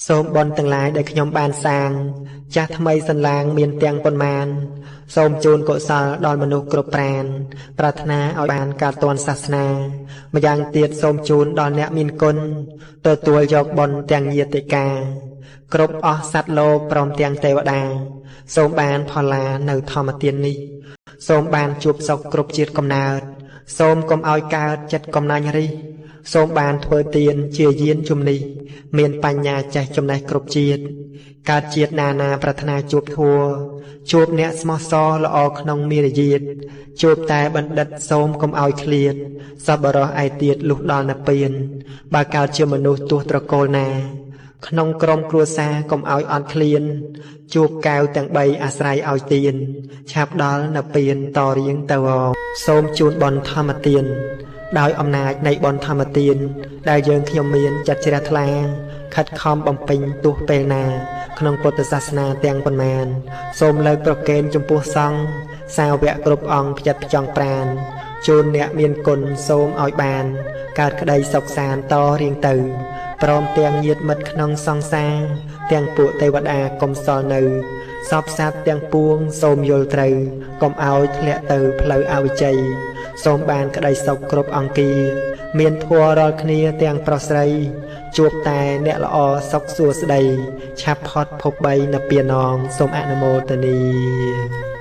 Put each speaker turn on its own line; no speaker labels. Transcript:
សូមបនទាំងឡាយដែលខ្ញុំបានសាងចាស់ថ្មីសន្លាងមានទាំងប៉ុន្មានសូមជូនកុសលដល់មនុស្សគ្រប់ប្រានប្រាថ្នាឲ្យបានការទាន់សាសនាម្យ៉ាងទៀតសូមជូនដល់អ្នកមានគុណទទួលយកបុណ្យទាំងញាតិកាគ្រប់អស់សត្វលោកព្រមទាំងទេវតាសូមបានផល្លានៅធម្មទាននេះសូមបានជួបសុខគ្រប់ជាតិកំណើតសូមកុំឲ្យកើតចិត្តកំណាញ់រិះសូមបានធ្វើទានជាយានជំនិះមានបញ្ញាចេះចំណេះគ្រប់ជាតិកើតជាតិណានាប្រាថ្នាជួបធัวជួបអ្នកស្មោះសរល្អក្នុងមារយាទជួបតែបណ្ឌិតសូមកុំឲ្យឃ្លាតសប្បុរសឯទៀតលុះដល់និព្វានបើកើតជាមនុស្សទោះត្រកូលណាក្នុងក្រុមគ្រួសារកុំឲ្យអត់ឃ្លានជួបកែវទាំង3អាស្រ័យឲ្យទៀនឆាប់ដល់និព្វានតរៀងទៅសូមជូនបុណ្យធម្មទានដោយអំណាចនៃបុណ្យធម្មទានដែលយើងខ្ញុំមានចិត្តជ្រះថ្លាខិតខំបំពេញទោះពេលណាក្នុងពុទ្ធសាសនាទាំងប៉ុន្មានសូមលើកប្រកេនចំពោះសង្ឃសាវកគ្រប់អង្គផ្ចិតផ្ចង់ប្រានជូនអ្នកមានគុណសូមឲ្យបានកើតក្តីសុខសាន្តតរៀងទៅព្រមទាំងញាតិមិត្តក្នុងសង្សារទាំងពួកទេវតាកុំសល់នៅសពសត្វទាំងពួងសូមយល់ត្រូវកុំឲ្យធ្លាក់ទៅផ្លូវអវិជ្ជ័យសូមបានក្តីសុខគ្រប់អង្គាមានធម៌រាល់គ្នាទាំងប្រុសស្រីជួបតែអ្នកល្អសុខសួស្តីឆាប់ផុតភព3និព្វានងសូមអនុមោទនា